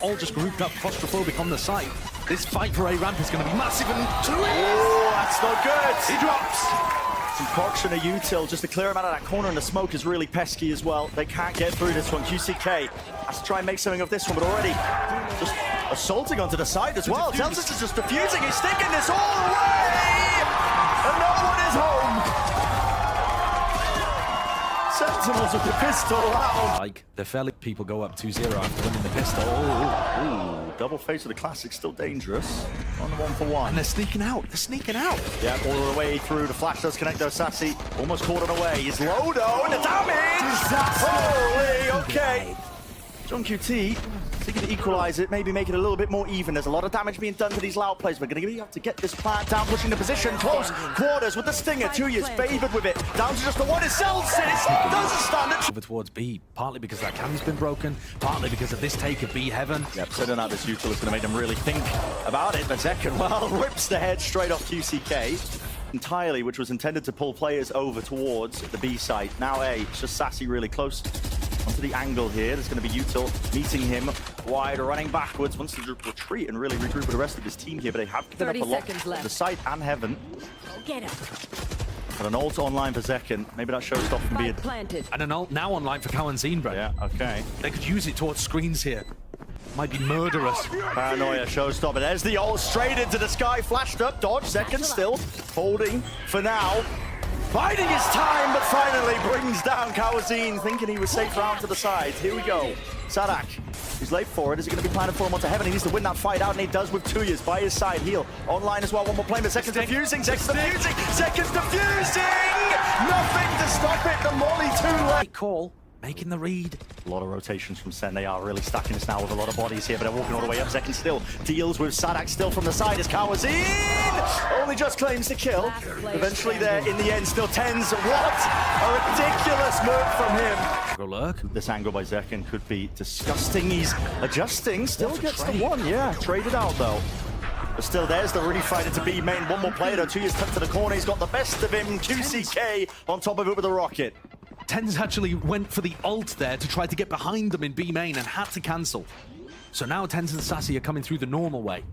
all just grouped up claustrophobic on the site. This fight for A ramp is going to be massive and... Oh, that's not good. He drops. Some procs and a util just to clear him out of that corner, and the smoke is really pesky as well. They can't get through this one. QCK has to try and make something of this one, but already just assaulting onto the side as well. Tells us it's just defusing. He's sticking this all the way, and no one is home. Sentinels with the pistol out. Like, the fairly people go up 2-0 after winning the pistol. Ooh, double face of the classic, still dangerous. On the 1-for-1. And they're sneaking out. They're sneaking out. Yeah, all the way through. The flash does connect though. Sassy almost caught it away. He's low though, and the damage! Holy, okay. John QT seeking to equalize it, maybe make it a little bit more even. There's a lot of damage being done to these loud plays. We're going to have to get this plant down, pushing the position. Close quarters with the Stinger. 2 years favored with it. Down to just the one is Celsius. Doesn't stand it. Over towards B, partly because that cam's been broken, partly because of this take of B heaven. Yep, sending out this util is going to make them really think about it. But Zekken, well, rips the head straight off QCK entirely, which was intended to pull players over towards the B site. Now A, it's just Sassy really close onto the angle here. There's going to be util meeting him wide, running backwards, wants to retreat and really regroup with the rest of his team here, but they have given up a lot of the site and heaven. Get him. But an ult online for Zekken. Maybe that showstopper can be a... planted. And an ult now online for Cowan Zinbra. Yeah, okay. They could use it towards screens here. Might be murderous. Paranoia showstopper. There's the ult straight into the sky, flashed up, dodge, Zekken still holding for now. Biding his time, but finally brings down Kawazine, thinking he was safe round to the side. Here we go. Sadak, he's late for it. Is it going to be planted for him onto heaven? He needs to win that fight out, and he does with 2 years by his side. Heal online as well. One more play, but Zekken's defusing. Zekken's defusing. Zekken's defusing. Nothing to stop it. The molly too late. Call, making the read. A lot of rotations from Sen. They are really stacking us now with a lot of bodies here, but they're walking all the way up. Zekken still deals with Sadak still from the side as Kawazine only just claims the kill. Eventually there in the end, still tens. What a ridiculous move from him. Go lurk. This angle by Zekken could be disgusting. He's adjusting, still gets the one. Yeah, traded out though. But still, there's the really fighter to be main. One more player though, 2 years tucked to the corner. He's got the best of him. QCK on top of it with a rocket. Tens actually went for the ult there to try to get behind them in B main and had to cancel. So now Tens and Sassy are coming through the normal way.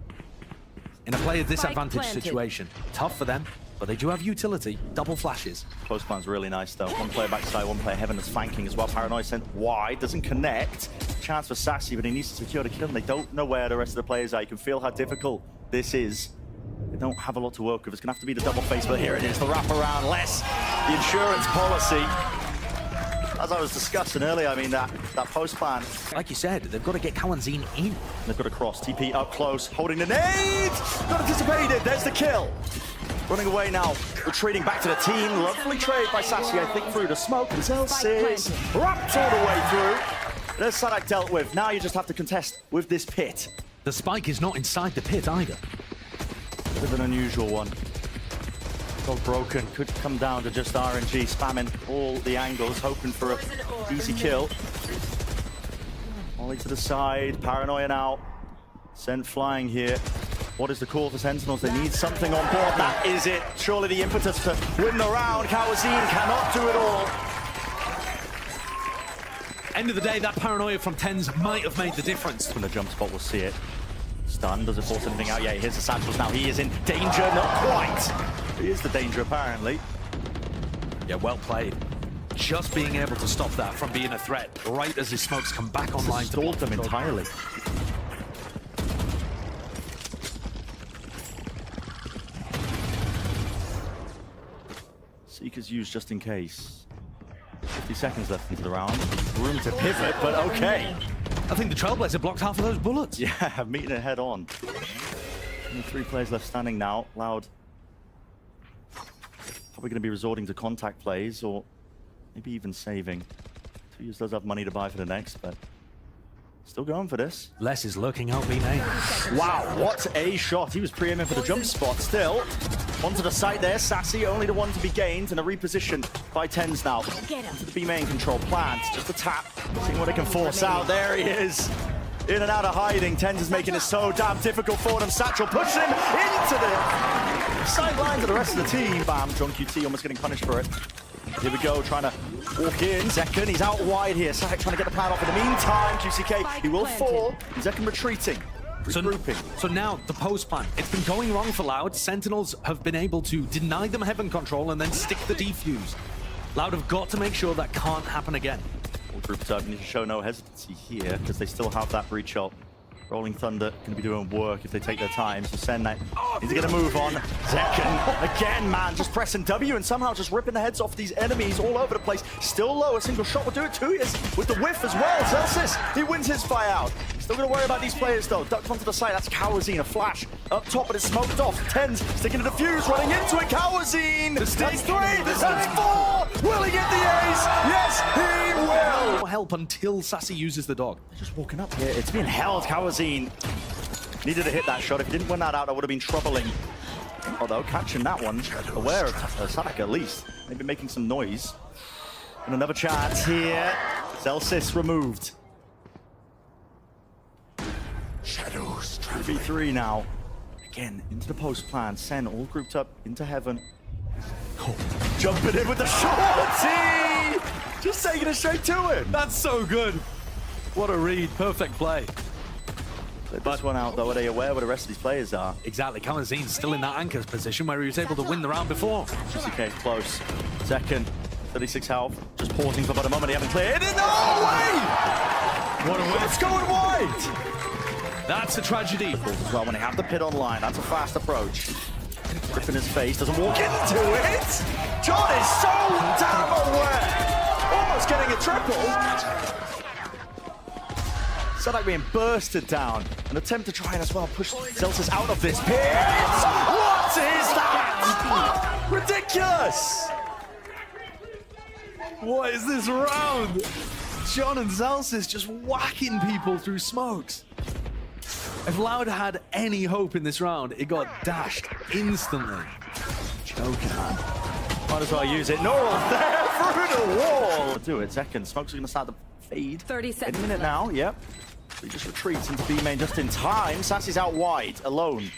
In a player disadvantage situation. Tough for them, but they do have utility. Double flashes. Close plan's really nice though. One player backside, one player heaven is flanking as well. Paranoia sent wide, doesn't connect. Chance for Sassy, but he needs to secure the kill. And they don't know where the rest of the players are. You can feel how difficult this is. They don't have a lot to work with. It's gonna have to be the double face, but here it is. The wraparound, less the insurance policy. As I was discussing earlier, I mean, that post plan. Like you said, they've got to get Kawazine in. They've got to cross. TP up close, holding the nade! Not anticipated, there's the kill. Running away now, retreating back to the team. Lovely trade by Sassy, I think, through the smoke. And Celsius wrapped all the way through. There's Sadak dealt with. Now you just have to contest with this pit. The spike is not inside the pit either. Bit of an unusual one. Got broken, could come down to just RNG, spamming all the angles, hoping for an easy kill. Ollie to the side, Paranoia now. Sent flying here. What is the call for Sentinels? They need something on board. That is it. Surely the impetus to win the round. Kawazine cannot do it all. End of the day, that Paranoia from Tens might have made the difference. From the jump spot, we'll see it. Stun, does it force anything out? Yeah, here's the Satchels now. He is in danger, not quite. He is the danger, apparently. Yeah, well played. Just being able to stop that from being a threat right as his smokes come back online. Stalled them entirely. Seeker's used just in case. 50 seconds left into the round. Room to pivot, but okay. I think the Trailblazer blocked half of those bullets. Yeah, meeting it head on. Only 3 players left standing now. Loud. Probably going to be resorting to contact plays or maybe even saving. 2 years does have money to buy for the next, but still going for this. Les is lurking out B main. Wow, what a shot. He was pre-aiming for the jump spot still. Onto the site there, Sassy, only the one to be gained and a reposition by Tens now. Onto the B main control plant, just a tap, seeing what they can force out. There he is. In and out of hiding. Tens is making it so damn difficult for them. Satchel pushing him into the sidelines of the rest of the team. Bam, John QT almost getting punished for it. Here we go, trying to walk in. Zekken, he's out wide here. Sack trying to get the plant off. In the meantime, QCK, he will fall. Zekken retreating. Regrouping. So now, the post plan. It's been going wrong for Loud. Sentinels have been able to deny them heaven control and then stick the defuse. Loud have got to make sure that can't happen again. All grouped up, need to show no hesitancy here because they still have that breach ult. Rolling Thunder going to be doing work if they take their time. So Sen needs to get a move on. Zekken, again, man, just pressing W and somehow just ripping the heads off these enemies all over the place. Still low, a single shot will do it. 2 years with the whiff as well. Celsius, he wins his fight out. Still going to worry about these players though. Ducked onto the side, that's Kawazine, a flash up top, but it's smoked off. Tens sticking to the fuse, running into it. Kawazine, that's 3, that's 4. Will he get the ace? Yes, he will. Help until Sassy uses the dog. They're just walking up here. It's being held. Kawazine needed to hit that shot. If he didn't win that out, that would have been troubling. Although catching that one, aware of Sadak at least. Maybe making some noise. And another chance here. Celsius removed. Shadows 3v3 now. Again, into the post plan. Sen all grouped up into heaven. Oh, jumping in with the shorty! Just taking it straight to him. That's so good. What a read. Perfect play. Played this one out, though. Are they aware where the rest of these players are? Exactly. Kawazine's still in that anchor position where he was able to win the round before. QCK close. Second, 36 health. Just pausing for about a moment. They haven't cleared it. No way! What a win. It's going wide. That's a tragedy. As well, when they have the pit online, that's a fast approach. Ripping his face, doesn't walk into it. John is so damn aware. Almost getting a triple. Sadak being bursted down. An attempt to try and as well push Celsius out of this pit. What is that? Ridiculous. What is this round? John and Celsius just whacking people through smokes. If Loud had any hope in this round, it got dashed instantly. Joking, man. Might as well use it. Neural there through the wall. Do it. Second. Smokes are going to start to fade. 30 seconds. In a minute now. Yep. So he just retreats into B main just in time. Sassy's out wide, alone.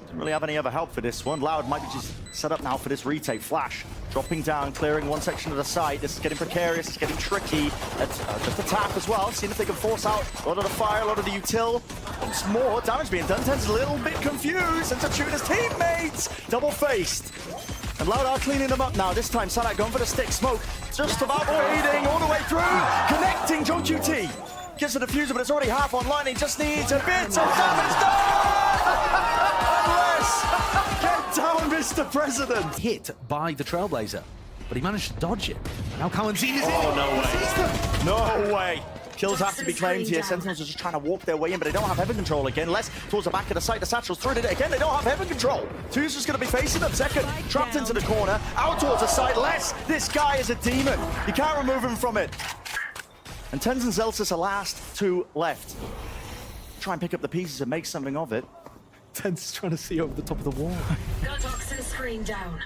Didn't really have any other help for this one. Loud might be just set up now for this retake. Flash dropping down, clearing one section of the site. This is getting precarious. It's getting tricky. Just a tap as well. Seeing if they can force out a lot of the fire, a lot of the util. Once more damage being done. Ten's a little bit confused. And to shoot his teammates. Double-faced. And Loud are cleaning them up now. This time, Sadak going for the stick. Smoke just about fading all the way through. Connecting Joe QT. Gets the diffuser, but it's already half online. He just needs a bit of damage done. Get down, Mr. President. Hit by the Trailblazer, but he managed to dodge it. Now Kawazine is in. Oh, no way. No way. Kills have to be claimed here. Sentinels are just trying to walk their way in, but they don't have heaven control again. Less towards the back of the site. The Satchel's through it again. They don't have heaven control. Two's just going to be facing them. Second, trapped into the corner. Out towards the side. Less. This guy is a demon. You can't remove him from it. And Tens and Celsius are last 2 left. Try and pick up the pieces and make something of it. Ten's trying to see over the top of the wall. Toxin screen down.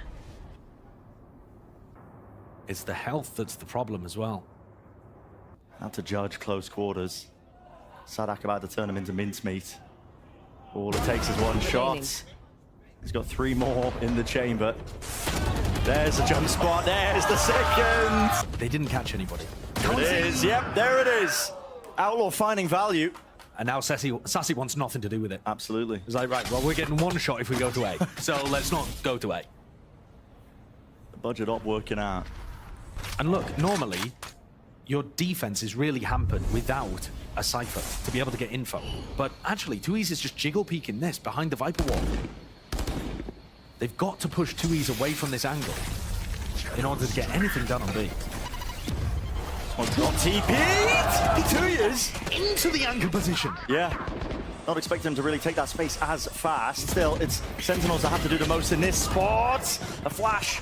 It's the health that's the problem as well. Now to judge close quarters. Sadak about to turn him into mincemeat. All it takes is one shot. He's got 3 more in the chamber. There's the jump spot. There's the second. They didn't catch anybody. There it is. Yep, there it is. Outlaw finding value. And now Sassy wants nothing to do with it. Absolutely. It's like, right, well, we're getting 1 shot if we go to A. So let's not go to A. The budget op working out. And look, normally, your defense is really hampered without a Cypher to be able to get info. But actually, 2E's is just jiggle peeking this behind the Viper wall. They've got to push 2E's away from this angle in order to get anything done on B. Not TP'd! 2 years! Into the anchor position. Yeah. Not expecting him to really take that space as fast. Still, it's Sentinels that have to do the most in this spot. A flash.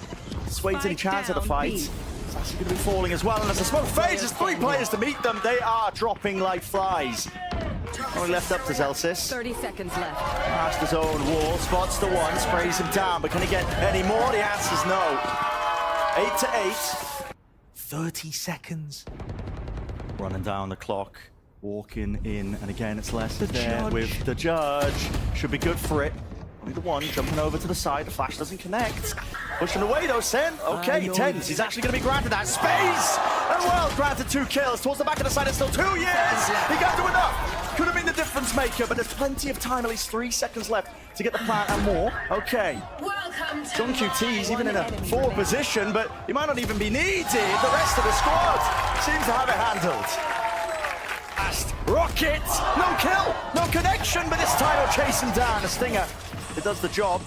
Swayed any chance of the fight. Sassy going to be falling as well. And as the smoke fades, there's 3 players to meet them. They are dropping like flies. Only left up to Celsius. 30 seconds left. Past his own wall. Spots the one. Sprays him down. But can he get any more? The answer's no. 8 to 8. 30 seconds. Running down the clock, walking in, and again it's less The there judge. with the judge. Should be good for it. The one jumping over to the side. The flash doesn't connect. Pushing away though, Sen. Okay, Tens. He's actually going to be granted that space. And well, granted 2 kills. Towards the back of the side, it's still 2 years. He can't do enough. Could have been the difference maker, but there's plenty of time, at least 3 seconds left to get the plant and more. Okay. Welcome to John QT's even in a forward position, but he might not even be needed. The rest of the squad seems to have it handled. Fast rocket, no kill, no connection, but this time he'll chase him down. A stinger, it does the job.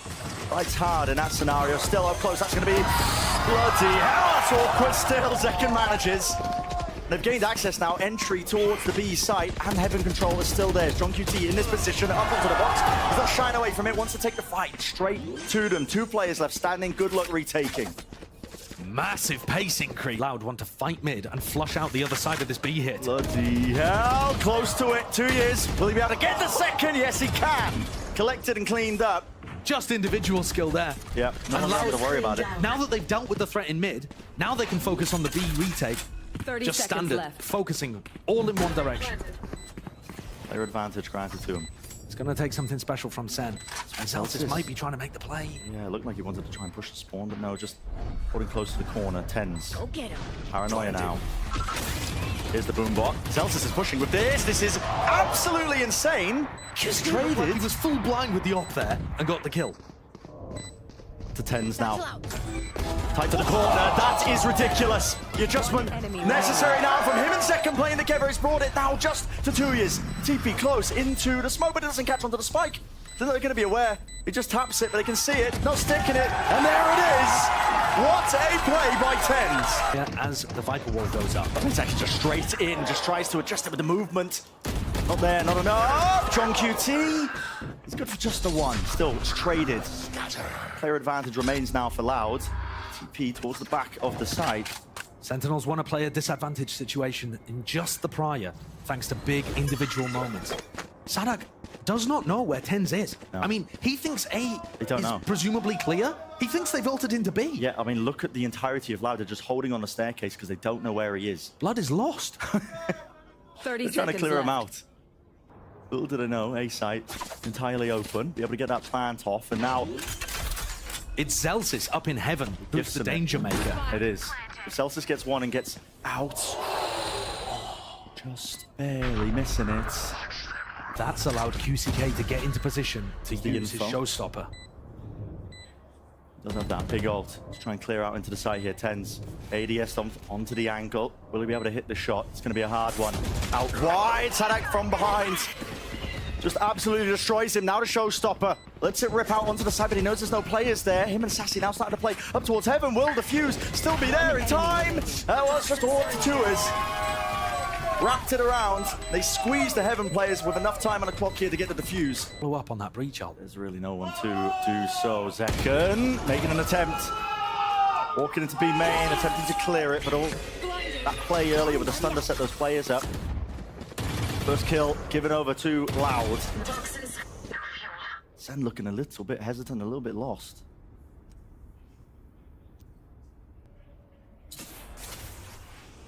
Fights hard in that scenario. Still up close, that's going to be bloody hell. That's awkward still. Zekken manages. They've gained access now, entry towards the B site, and Heaven control is still there. John QT in this position, up onto the box. He's not shying away from it, wants to take the fight straight to them. 2 players left standing, good luck retaking. Massive pace increase. Loud want to fight mid and flush out the other side of this B hit. Bloody hell, close to it, 2 years. Will he be able to get the second? Yes, he can. Collected and cleaned up. Just individual skill there. Yeah, no one's going to worry about it. Now that they've dealt with the threat in mid, now they can focus on the B retake. 30 Just seconds standard, left. focusing all in one direction. Player advantage granted to him. It's going to take something special from Sen. And Celsius might be trying to make the play. Yeah, it looked like he wanted to try and push the spawn, but no, just holding close to the corner. Tens. Go get him. Paranoia now. Here's the boom bot. Celsius is pushing with this. This is absolutely insane. Just traded. Like he was full blind with the op there and got the kill. To Tens now. Tight to the corner. That is ridiculous. The adjustment necessary now from him and second playing the Kever. He's brought it now just to 2 years. TP close into the smoke, but it doesn't catch onto the spike. They're not going to be aware. He just taps it, but they can see it. No sticking it. And there it is. What a play by Tens. Yeah, as the Viper wall goes up. It's actually just straight in. Just tries to adjust it with the movement. Not there, not enough. John QT. He's good for just the 1. Still, it's traded. Player advantage remains now for Loud. TP towards the back of the side. Sentinels want to play a disadvantaged situation in just the prior, thanks to big individual moments. Sadak does not know where Tens is. No. I mean, he thinks A don't is know. presumably clear. He thinks they've ulted into B. Yeah, I mean, look at the entirety of Loud. They're just holding on the staircase because they don't know where he is. Blood is lost. 30 They're seconds trying to clear left. him out. Little did I know, A site entirely open. Be able to get that plant off, and now It's Celsius up in heaven, who's Gives the him it. danger maker. it is. If Celsius gets 1 and gets out, just barely missing it. That's allowed QCK to get into position to the use his info. showstopper. Doesn't have that big ult. Let's try and clear out into the side here. Tens. ADS onto the angle. Will he be able to hit the shot? It's going to be a hard one. Out wide. Sadak from behind. Just absolutely destroys him. Now the showstopper. Lets it rip out onto the side, but he knows there's no players there. Him and Sassy now starting to play up towards Heaven. Will the fuse still be there in time? Well, it's just a walk to 2ers. Wrapped it around. They squeeze the Heaven players with enough time on the clock here to get the defuse. Follow up on that breach ult. There's really no one to do so. Zekken making an attempt. Walking into B main, attempting to clear it, but all that play earlier with the stun to set those players up. First kill given over to Loud. Toxins. Sen looking a little bit hesitant, a little bit lost.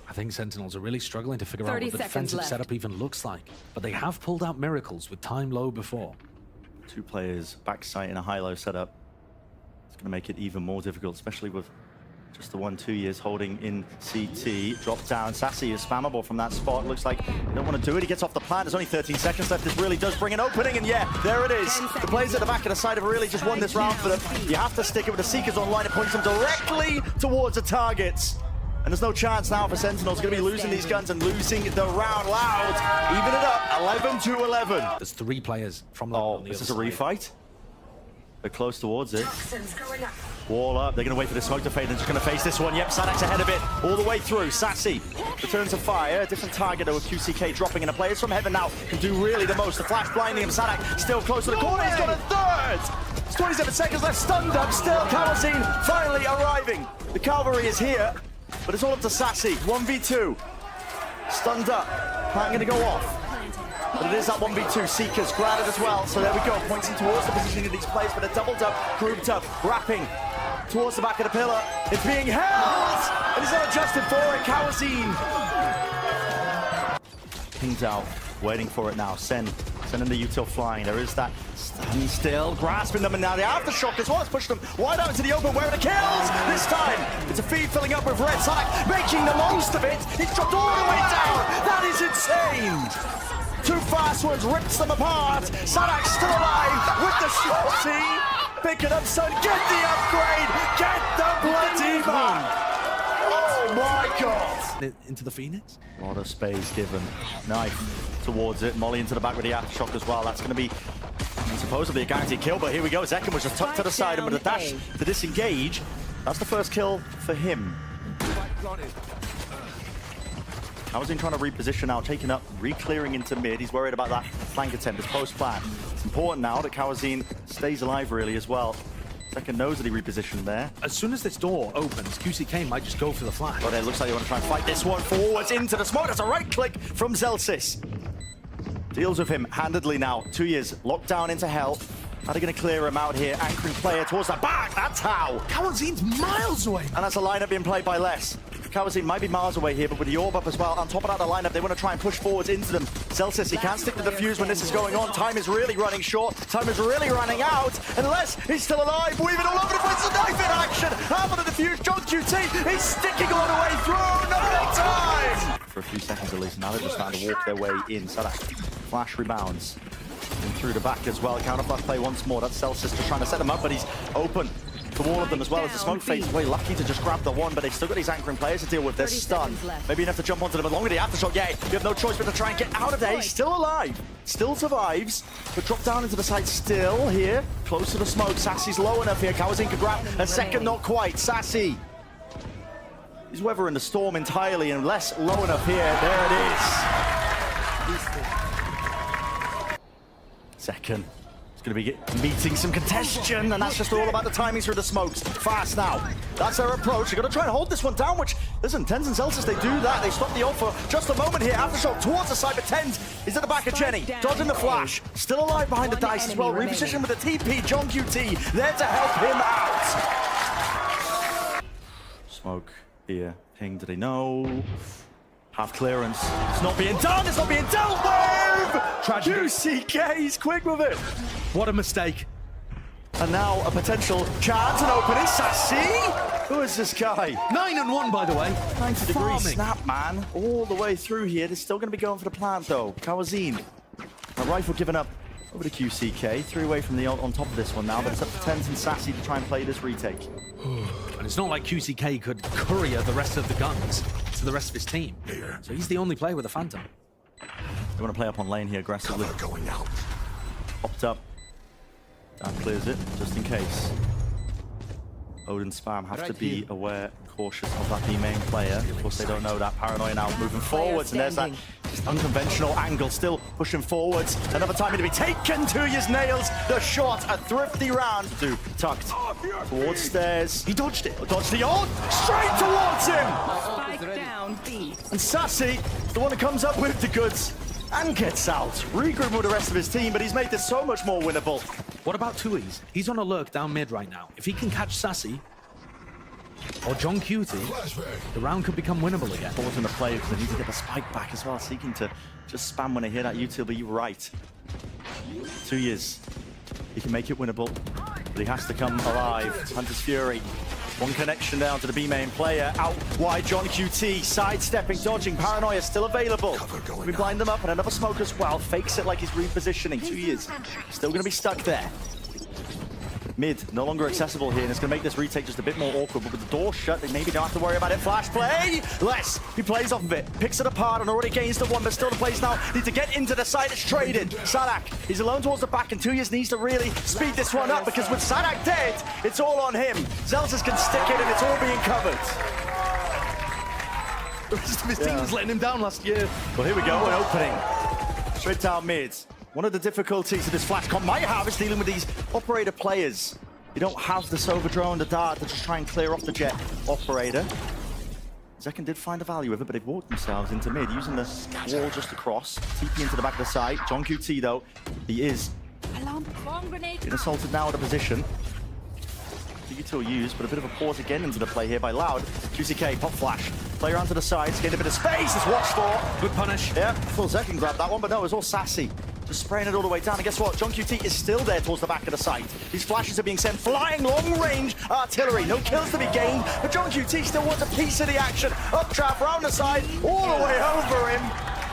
I think Sentinels are really struggling to figure out 30 what the seconds defensive left. setup even looks like. But they have pulled out miracles with time low before. 2 players backside in a high-low setup. It's going to make it even more difficult, especially with just the 1-2 years holding in CT. Drop down. Sassy is spammable from that spot. Looks like they don't want to do it. He gets off the plant. There's only 13 seconds left. This really does bring an opening. And yeah, there it is. The players at the back of the side have really just won this round for them. You have to stick it with the Seekers online. It points them directly towards the targets. And there's no chance now for Sentinels. Going to be losing these guns and losing the round. Loud. Even it up. 11-11. There's 3 players from Loud on the This other is a side. refight. They're close towards it. Toxins going up. Wall up. They're going to wait for the smoke to fade. They're just going to face this one. Yep, Sadak's ahead of it. All the way through. Sassy returns to fire. A different target though with QCK dropping in. A players from Heaven now can do really the most. The flash blinding him. Sadak still close to the corner. He's got a third. It's 27 seconds left. Stunned up. Still Calzine finally arriving. The cavalry is here, but it's all up to Sassy. 1v2. Stunned up. Plant going to go off. But it is that 1v2. Seekers grounded as well. So there we go. Pointing towards the positioning of these players, but they're doubled up, grouped up, wrapping towards the back of the pillar. It's being held! And it's not adjusted for it. Calzine. Pinged out. Waiting for it now. Sen Sending the util flying. There is that standstill, grasping them, and now the aftershock as well. It's pushed them wide out into the open where the kills. This time, it's a feed filling up with red. Sadak making the most of it. He's dropped all the way down. That is insane. Two fast ones rips them apart. Sadak still alive with the shot. Pick it up, son. Get the upgrade. Get the bloody man. Oh my God. Into the Phoenix. A lot of space given. Knife towards it. Molly into the back with the aftershock as well. That's going to be supposedly a guaranteed kill, but here we go. Zekken was just tucked to the side, and with a dash to disengage, that's the first kill for him. Kawazin trying to reposition now, taking up, re-clearing into mid. He's worried about that flank attempt, his post-plan. It's important now that Kawazin stays alive really as well. Zekken knows that he repositioned there. As soon as this door opens, QCK might just go for the flash. But it looks like they want to try and fight this one forwards into the smoke. That's a right click from Zelsis. Deals with him handedly now. 2 years locked down into hell. How are they going to clear him out here? Anchoring player towards the back. That's how. Kawazin's miles away. And that's a lineup being played by Les. Kawazin might be miles away here, but with the orb up as well, on top of that, the lineup, they want to try and push forwards into them. Zelsis, he can't stick to the fuse when this is going on. Time is really running short. Time is really running out. Unless he's still alive, weaving all over the place. A knife in action. Half of the defuse. John QT is sticking all the way through. No time. For a few seconds at least. Now they're just starting to walk their way in. Sadak. Flash rebounds. And through the back as well. Counter flash play once more. That's Zelsis just trying to set him up, but he's open to all of them as well as the smoke fades away. Lucky to just grab the one, but they've still got these anchoring players to deal with. They're stunned. Maybe enough to jump onto them, but longer the aftershock. Yeah, you have no choice but to try and get out of there. He's still alive, still survives, but dropped down into the side still here, close to the smoke. Sassy's low enough here. Kawazin could grab a second, not quite. Sassy. He's weathering the storm entirely, and less low enough here. There it is. Second. Going to be meeting some congestion, and that's just all about the timing through the smokes. Fast now. That's their approach. They're going to try and hold this one down, which, listen, Tens and Zelsis, they do that. They stop the ult for just a moment here. Aftershock towards the side, but Tens is at the back of Jenny. Dodging the flash. Still alive behind the dice as well. Reposition with the TP. John QT there to help him out. Smoke here. Ping, do they know? Half clearance. It's not being done. It's not being dealt with. Tragic. QCK, he's quick with it. What a mistake. And now a potential chance and opening. Sassy? Who is this guy? 9-1, by the way. 90-degree snap, man. All the way through here. They're still going to be going for the plant, though. Kawazin. A rifle given up over to QCK. 3 away from the ult on top of this one now, but it's up to Tens and Sassy to try and play this retake. And it's not like QCK could courier the rest of the guns to the rest of his team. So he's the only player with a Phantom. They want to play up on lane here aggressively. Cover going out. Popped up. That clears it, just in case. Odin spam have to be aware, cautious of that B main player. Of course, they don't know that. Paranoia now moving forwards, and there's that unconventional angle still pushing forwards. Another time to be taken. 2 years nails the shot. A thrifty round. Tucked towards stairs. He dodged it. Dodged the ult. Straight towards him. Spike down B. And Sassy, the one that comes up with the goods and gets out. Regrouping with the rest of his team, but he's made this so much more winnable. What about Tui's? He's on a lurk down mid right now. If he can catch Sassy or John Cutie, the round could become winnable again. Balls in the play because they need to get the spike back as well, seeking to just spam when they hear that util, but you're right. 2 years. He can make it winnable, but he has to come alive. Hunter's Fury. One connection down to the B main player. Out wide, John QT. Sidestepping, dodging. Paranoia still available. We blind them up, and another smoke as well. Fakes it like he's repositioning. 2 years. Still going to be stuck there. Mid, no longer accessible here, and it's going to make this retake just a bit more awkward, but with the door shut, they maybe don't have to worry about it. Flash play! Les, he plays off of it, picks it apart, and already gains the one, but still the plays now need to get into the side. It's traded. Sadak, he's alone towards the back, and 2 years needs to really speed this one up, because with Sadak dead, it's all on him. Zelsis can stick it, and it's all being covered. The rest of his team was letting him down last year. Well, here we go, an opening. Straight down mid. One of the difficulties that this Flashcom might have is dealing with these operator players. You don't have the Sova drone, the dart to just try and clear off the jet operator. Zekken did find a value of it, but they've walked themselves into mid, using the wall just across. TP into the back of the side. John QT, though, he is being assaulted now at a position. Util used, but a bit of a pause again into the play here by Loud. QCK, pop flash. Player onto the sides, getting a bit of space. It's watched for. Good punish. Yeah, full Zekken grabbed that one, but no, it was all Sassy. Just spraying it all the way down. And guess what? JohnQT is still there towards the back of the site. These flashes are being sent flying long-range artillery. No kills to be gained, but JohnQT still wants a piece of the action. Up trap, round the side, all the way over him.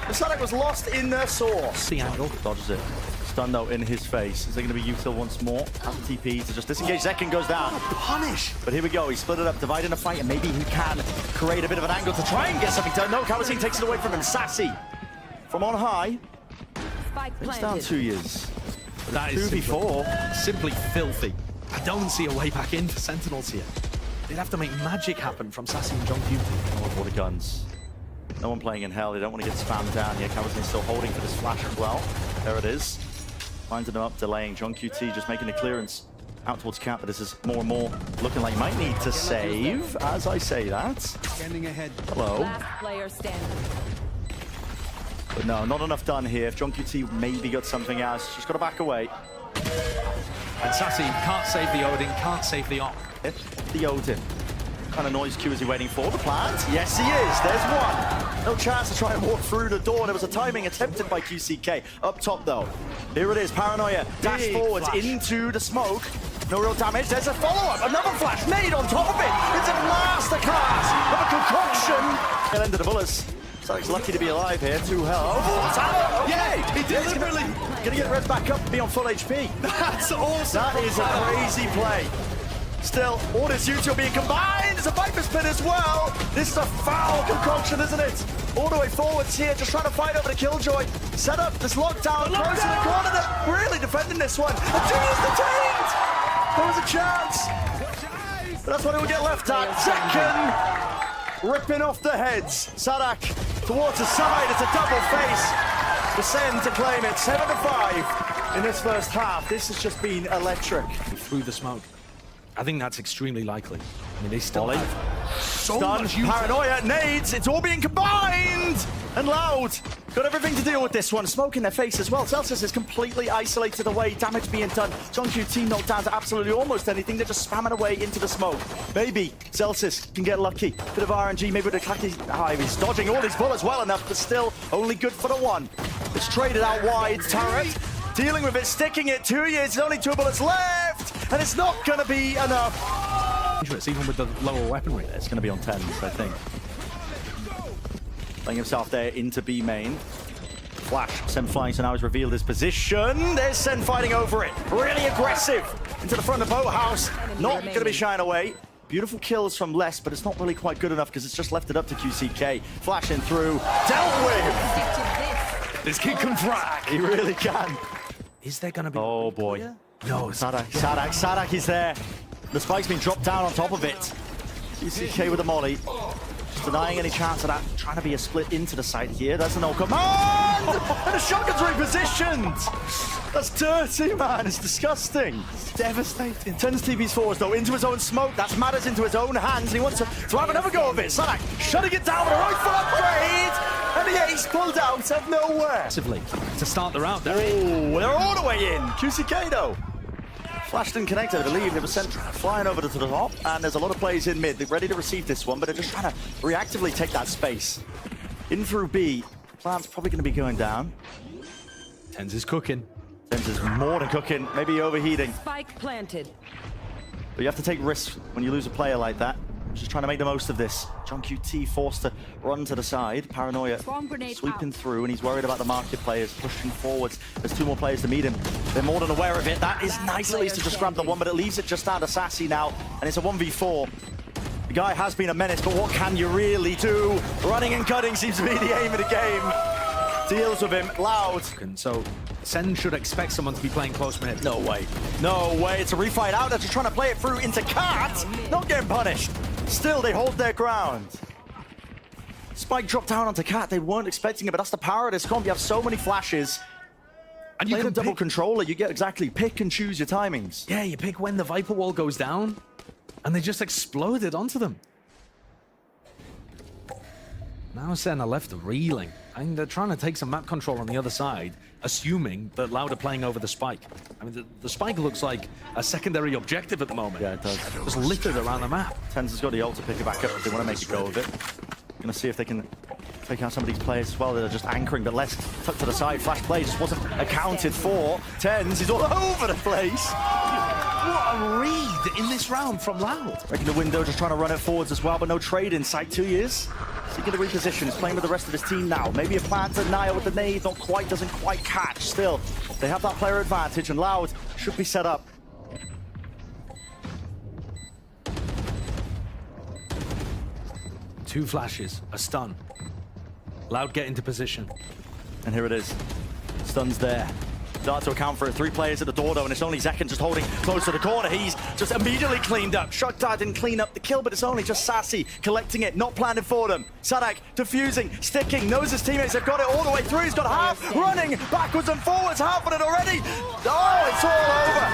The Sadek was lost in their source. The angle. Dodges it. Stun though in his face. Is there going to be util once more? Has the TP to just disengage. Zekin goes down. Punish! But here we go. He split it up, dividing the fight, and maybe he can create a bit of an angle to try and get something done. No, Kawazine takes it away from him. Sassy from on high. It's down 2 years. That is 2v4. simply filthy. I don't see a way back in for Sentinels here. They'd have to make magic happen from Sassy and JohnQT. Oh, water guns. No one playing in hell. They don't want to get spammed down here. Kawazine's still holding for this flash as well. There it is. Winding them up, delaying. JohnQT just making the clearance out towards cap, but this is more and more looking like you might need to save as I say that. Standing ahead. Hello. Last player standing. But no, not enough done here. If JohnQT maybe got something else, she's got to back away. And Sassy can't save the Odin, can't save the Op. The Odin. What kind of noise cue is he waiting for? The plant? Yes, he is. There's one. No chance to try and walk through the door. There was a timing attempted by QCK. Up top, though. Here it is. Paranoia. Dash Big forwards flash. into the smoke. No real damage. There's a follow-up. Another flash made on top of it. It's a masterclass of a concoction. Tail end of the bullets. Sadek's lucky to be alive here. 2 health. Oh, okay. He deliberately... Gonna get Red back up and be on full HP. That's awesome! That is a crazy play. Still, all this util being combined. There's a Viper's Pit as well. This is a foul concoction, isn't it? All the way forwards here, just trying to fight over the Killjoy. Set up this lockdown, close in the corner. They're really defending this one. And Jimmy is detained. There was a chance. But that's what it will get left at. Second, ripping off the heads. Sadak towards the side. It's a double face. The Sen to claim it. 7-5 in this first half. This has just been electric. Through the smoke. I think that's extremely likely. I mean, they still Ollie. have so Stun, much util. Paranoia, nades, it's all being combined! And Loud got everything to deal with this one. Smoke in their face as well. Celsius is completely isolated away, damage being done. JohnQT knocked down to absolutely almost anything. They're just spamming away into the smoke. Maybe Celsius can get lucky. Bit of RNG, maybe with a clacky. He's dodging all his bullets well enough, but still only good for the one. It's traded out wide. Turret dealing with it, sticking it. 2 years, there's only 2 bullets left, and it's not going to be enough. Dangerous, even with the lower weaponry. It's going to be on 10s, I think. Playing himself there into B main. Flash, Sen flying, so now he's revealed his position. There's Sen fighting over it. Really aggressive into the front of the boathouse. Not going to be shying away. Beautiful kills from Les, but it's not really quite good enough because it's just left it up to QCK. Flashing through. Dealt with! This kid can frag. He really can. Is there going to be... Oh boy. No, Sadak is there. The spike's been dropped down on top of it. QCK with a molly. Just denying any chance of that. Trying to be a split into the side here. That's a no command! And the shotgun's repositioned! That's dirty, man. It's disgusting. It's devastating. Turns TV's forwards, though, into his own smoke. That's matters into his own hands, and he wants to have another go of it. Sadak shutting it down with a rifle upgrade! And the ace pulled out of nowhere. Massively to start the round. Oh, they're all the way in. QCK, though. Flashed and connected, I believe. They were sent flying over to the top, and there's a lot of players in mid. They're ready to receive this one, but they're just trying to reactively take that space. In through B. Plant's probably going to be going down. Tens is cooking. Tens is more than cooking, maybe overheating. Spike planted. But you have to take risks when you lose a player like that. Just trying to make the most of this. JohnQT forced to run to the side. Paranoia sweeping through, and he's worried about the market players pushing forwards. There's 2 more players to meet him. They're more than aware of it. That is nice at least to just grab the one, but it leaves it just down to Sassy now, and it's a 1v4. The guy has been a menace, but what can you really do? Running and cutting seems to be the aim of the game. Deals with him, Loud. And so Sen should expect someone to be playing close mid. No way. No way. It's a refight out. They're just trying to play it through into Cat. Not getting punished. Still, they hold their ground. Spike dropped down onto Cat. They weren't expecting it, but that's the power of this comp. You have so many flashes. And you Play can the double pick, controller. You get exactly pick and choose your timings. yeah, you pick when the Viper wall goes down, and they just exploded onto them. Now Sen are left reeling. I mean, they're trying to take some map control on the other side, assuming that Loud are playing over the spike. I mean, the spike looks like a secondary objective at the moment. Yeah, it does. Just littered around the map. Tens has got the ult to pick it back up if they want to make a go of it. Gonna see if they can Taking out some of these players as well that are just anchoring, but less tucked to the side. Flash play just wasn't accounted for. Tens, he's all over the place. What a read in this round from Loud. Breaking the window, just trying to run it forwards as well, but no trade in sight. 2 years. Seeking to reposition, he's playing with the rest of his team now. Maybe a plan to Naya with the nade, not quite, doesn't quite catch. Still, they have that player advantage, and Loud should be set up. Two flashes, a stun. Loud get into position. And here it is. Stun's there. Start to account for it. 3 players at the door though, and it's only Zekken just holding close to the corner. He's just immediately cleaned up. Shugdar didn't clean up the kill, but it's only just Sassy collecting it, not planning for them. Sadak defusing, sticking, knows his teammates have got it all the way through. He's got half, running backwards and forwards, half of it already. Oh, it's all over.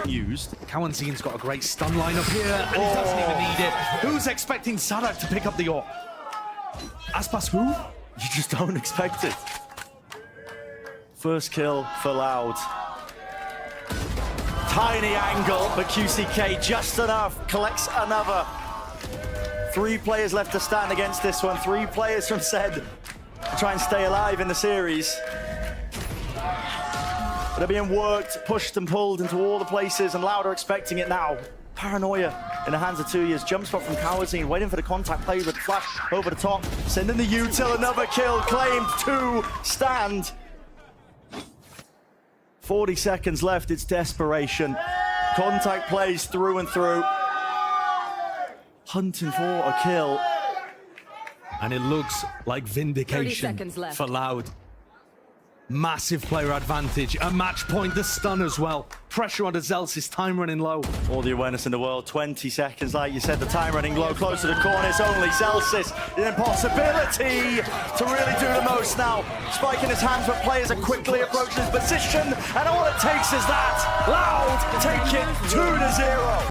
Used. Kawanzin's got a great stun line up here, and he doesn't even need it. Who's expecting Sadak to pick up the AWP? Aspas who? You just don't expect it. First kill for Loud. Tiny angle, but QCK just enough. Collects another. 3 players left to stand against this one. 3 players from Zed to try and stay alive in the series. But they're being worked, pushed and pulled into all the places, and Loud are expecting it now. Paranoia in the hands of 2 years. Jump spot from Kawazine, waiting for the contact play with the flash over the top. Sending the util, another kill, claimed 2 stand. 40 seconds left, it's desperation. Contact plays through and through. Hunting for a kill. And it looks like 30 vindication seconds left. for Loud. Massive player advantage, a match point, the stun as well. Pressure onto Zelsis, time running low. All the awareness in the world, 20 seconds, like you said, the time running low, close to the corner, it's only Zelsis. The impossibility to really do the most now. Spike in his hands, but players are quickly approaching his position, and all it takes is that. Loud take it 2-0.